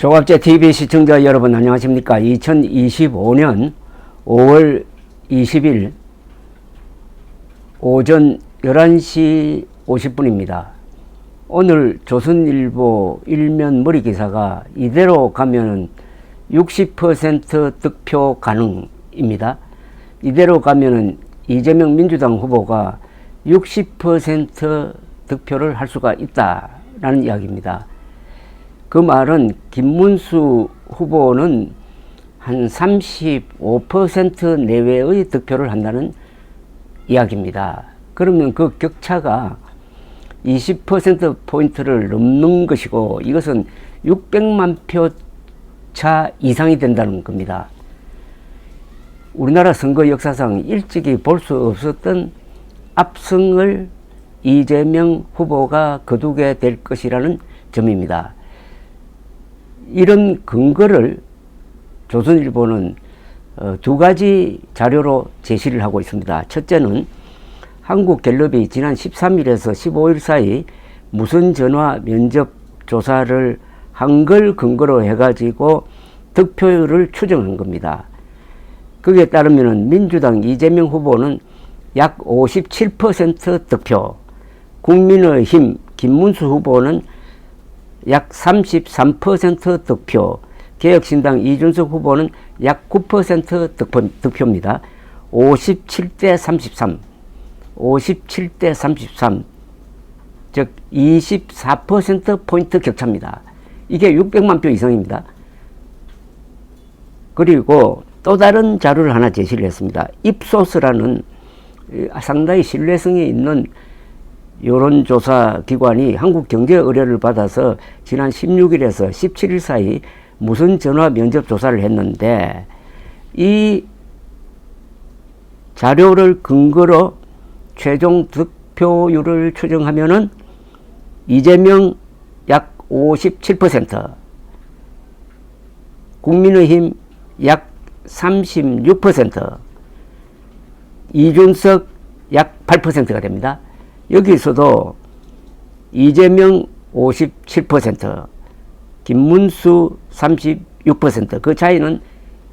조갑제 TV 시청자 여러분 안녕하십니까. 2025년 5월 20일 오전 11시 50분입니다. 오늘 조선일보 일면 머리 기사가 이대로 가면은 60% 득표 가능입니다. 이대로 가면은 이재명 민주당 후보가 60% 득표를 할 수가 있다라는 이야기입니다. 그 말은 김문수 후보는 한 35% 내외의 득표를 한다는 이야기입니다. 그러면 그 격차가 20%포인트를 넘는 것이고 이것은 600만 표 차 이상이 된다는 겁니다. 우리나라 선거 역사상 일찍이 볼 수 없었던 압승을 이재명 후보가 거두게 될 것이라는 점입니다. 이런 근거를 조선일보는 두 가지 자료로 제시를 하고 있습니다. 첫째는 한국갤럽이 지난 13일에서 15일 사이 무선 전화 면접 조사를 한 걸 근거로 해가지고 득표율을 추정한 겁니다. 거기에 따르면 민주당 이재명 후보는 약 57% 득표, 국민의힘 김문수 후보는 약 33% 득표, 개혁신당 이준석 후보는 약 9% 득표입니다. 57대 33, 57대 33, 즉 24%포인트 격차입니다. 이게 600만 표 이상입니다. 그리고 또 다른 자료를 하나 제시를 했습니다. 입소스라는 상당히 신뢰성이 있는 여론조사 기관이 한국경제 의뢰를 받아서 지난 16일에서 17일 사이 무선 전화 면접 조사를 했는데 이 자료를 근거로 최종 득표율을 추정하면은 이재명 약 57%, 국민의힘 약 36%, 이준석 약 8%가 됩니다. 여기서도 이재명 57%, 김문수 36%, 그 차이는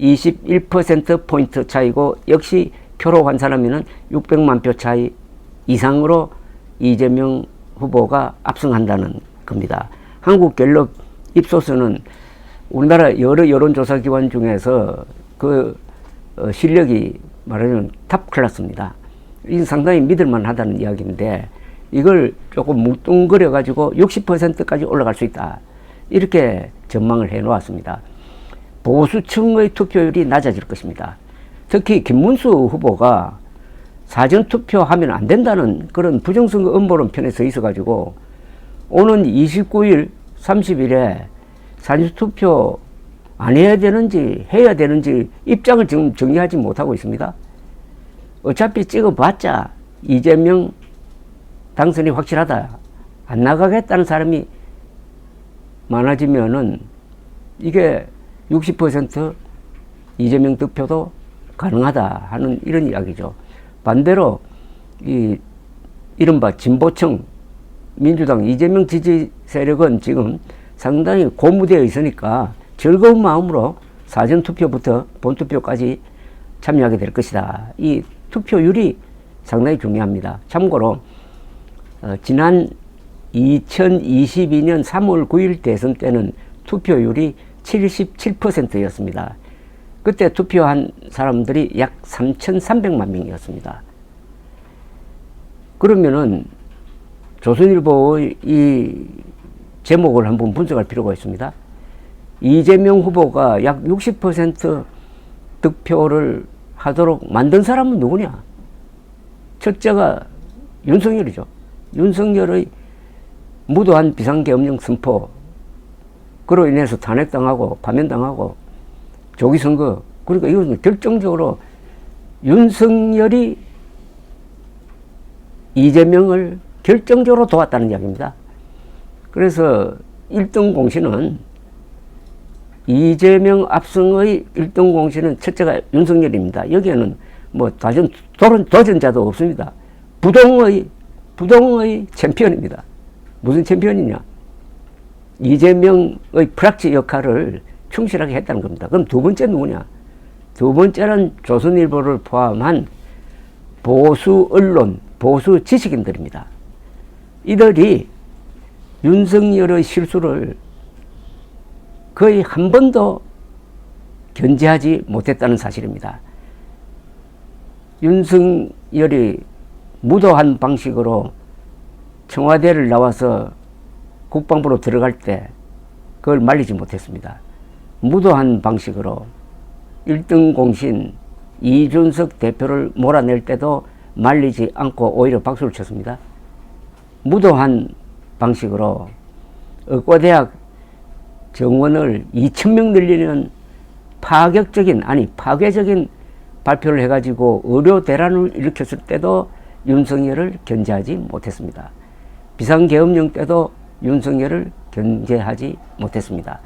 21%포인트 차이고 역시 표로 환산하면 600만 표 차이 이상으로 이재명 후보가 압승한다는 겁니다. 한국갤럽 입소스는 우리나라 여러 여론조사 기관 중에서 그 실력이 말하자면 탑 클래스입니다. 이 상당히 믿을만 하다는 이야기인데 이걸 조금 뭉뚱그려 가지고 60%까지 올라갈 수 있다, 이렇게 전망을 해 놓았습니다. 보수층의 투표율이 낮아질 것입니다. 특히 김문수 후보가 사전투표하면 안 된다는 그런 부정선거 음모론 편에 서 있어 가지고 오는 29일 30일에 사전투표 안 해야 되는지 해야 되는지 입장을 지금 정리하지 못하고 있습니다. 어차피 찍어봤자 이재명 당선이 확실하다, 안 나가겠다는 사람이 많아지면은 이게 60% 이재명 득표도 가능하다 하는 이런 이야기죠. 반대로 이른바 진보층 민주당 이재명 지지 세력은 지금 상당히 고무되어 있으니까 즐거운 마음으로 사전투표부터 본투표까지 참여하게 될 것이다. 이 투표율이 상당히 중요합니다. 참고로 지난 2022년 3월 9일 대선 때는 투표율이 77%였습니다. 그때 투표한 사람들이 약 3,300만 명이었습니다. 그러면은 조선일보의 이 제목을 한번 분석할 필요가 있습니다. 이재명 후보가 약 60% 득표를 하도록 만든 사람은 누구냐? 첫째가 윤석열이죠. 윤석열의 무도한 비상계엄령 선포, 그로 인해서 탄핵당하고 파면당하고 조기선거, 그러니까 이것은 결정적으로 윤석열이 이재명을 결정적으로 도왔다는 이야기입니다. 그래서 1등 공신은 이재명 압승의 1등 공신은 첫째가 윤석열입니다. 여기에는 뭐 도전자도 없습니다. 부동의 챔피언입니다. 무슨 챔피언이냐? 이재명의 프락치 역할을 충실하게 했다는 겁니다. 그럼 두 번째 누구냐? 두 번째는 조선일보를 포함한 보수 언론, 보수 지식인들입니다. 이들이 윤석열의 실수를 거의 한 번도 견제하지 못했다는 사실입니다. 윤석열이 무도한 방식으로 청와대를 나와서 국방부로 들어갈 때 그걸 말리지 못했습니다. 무도한 방식으로 1등 공신 이준석 대표를 몰아낼 때도 말리지 않고 오히려 박수를 쳤습니다. 무도한 방식으로 의과대학 정원을 2,000명 늘리는 파격적인, 아니 파괴적인 발표를 해가지고 의료 대란을 일으켰을 때도 윤석열을 견제하지 못했습니다. 비상계엄령 때도 윤석열을 견제하지 못했습니다.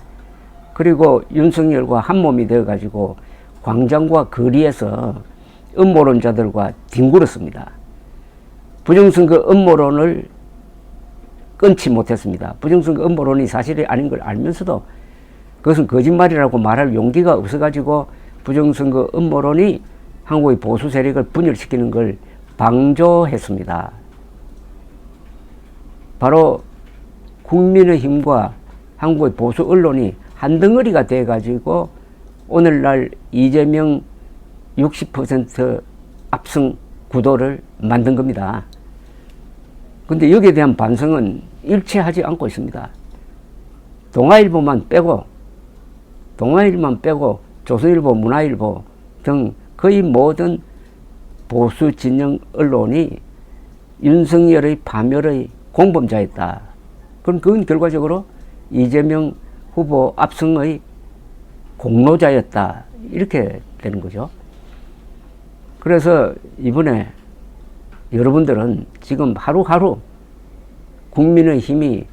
그리고 윤석열과 한몸이 되어가지고 광장과 거리에서 음모론자들과 뒹굴었습니다. 부정선거 음모론을 끊지 못했습니다. 부정선거 음모론이 사실이 아닌 걸 알면서도 그것은 거짓말이라고 말할 용기가 없어가지고 부정선거 음모론이 한국의 보수 세력을 분열시키는 걸 방조했습니다. 바로 국민의힘과 한국의 보수 언론이 한 덩어리가 돼가지고 오늘날 이재명 60% 압승 구도를 만든 겁니다. 근데 여기에 대한 반성은 일체하지 않고 있습니다. 동아일보만 빼고 조선일보, 문화일보 등 거의 모든 보수 진영 언론이 윤석열의 파멸의 공범자였다. 그럼 그건 결과적으로 이재명 후보 압승의 공로자였다. 이렇게 되는 거죠. 그래서 이번에 여러분들은 지금 하루하루 국민의힘이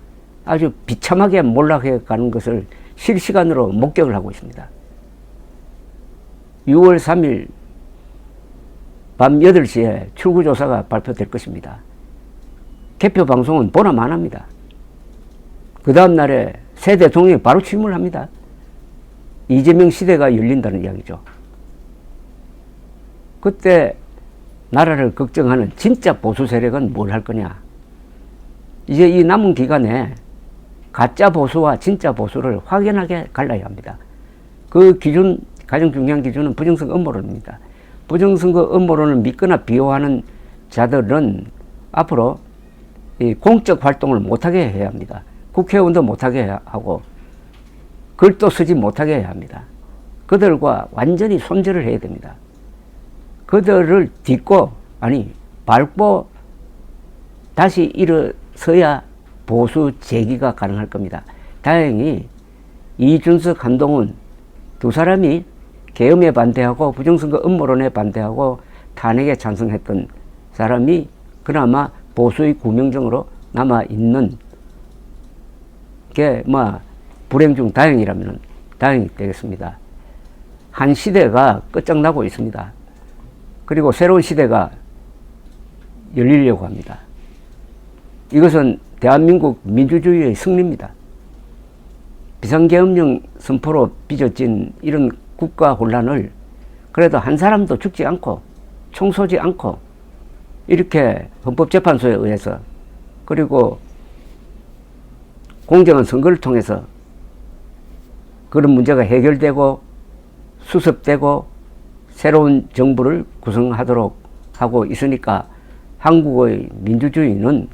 아주 비참하게 몰락해 가는 것을 실시간으로 목격을 하고 있습니다. 6월 3일 밤 8시에 출구조사가 발표될 것입니다. 개표 방송은 보나만 합니다. 그 다음 날에 새 대통령이 바로 취임을 합니다. 이재명 시대가 열린다는 이야기죠. 그때 나라를 걱정하는 진짜 보수 세력은 뭘 할 거냐. 이제 이 남은 기간에 가짜 보수와 진짜 보수를 확연하게 갈라야 합니다. 그 기준, 가장 중요한 기준은 부정선거 음모론입니다. 부정선거 음모론을 믿거나 비호하는 자들은 앞으로 이 공적 활동을 못하게 해야 합니다. 국회의원도 못하게 하고 글도 쓰지 못하게 해야 합니다. 그들과 완전히 손절을 해야 됩니다. 그들을 밟고 다시 일어서야 보수 재기가 가능할 겁니다. 다행히 이준석, 한동훈 두 사람이 계엄에 반대하고 부정선거 음모론에 반대하고 탄핵에 찬성했던 사람이 그나마 보수의 구명정으로 남아있는 게 불행 중 다행이라면 다행이 되겠습니다. 한 시대가 끝장나고 있습니다. 그리고 새로운 시대가 열리려고 합니다. 이것은 대한민국 민주주의의 승리입니다. 비상계엄령 선포로 빚어진 이런 국가 혼란을 그래도 한 사람도 죽지 않고 총 쏘지 않고 이렇게 헌법재판소에 의해서 그리고 공정한 선거를 통해서 그런 문제가 해결되고 수습되고 새로운 정부를 구성하도록 하고 있으니까 한국의 민주주의는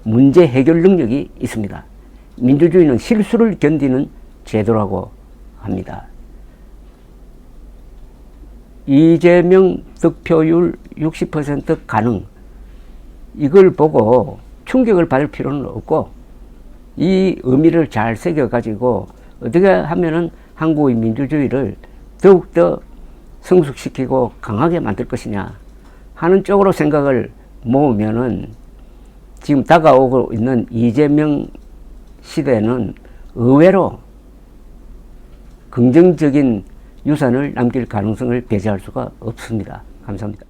문제 해결 능력이 있습니다. 민주주의는 실수를 견디는 제도라고 합니다. 이재명 득표율 60% 가능, 이걸 보고 충격을 받을 필요는 없고 이 의미를 잘 새겨가지고 어떻게 하면은 한국의 민주주의를 더욱더 성숙시키고 강하게 만들 것이냐 하는 쪽으로 생각을 모으면은 지금 다가오고 있는 이재명 시대는 의외로 긍정적인 유산을 남길 가능성을 배제할 수가 없습니다. 감사합니다.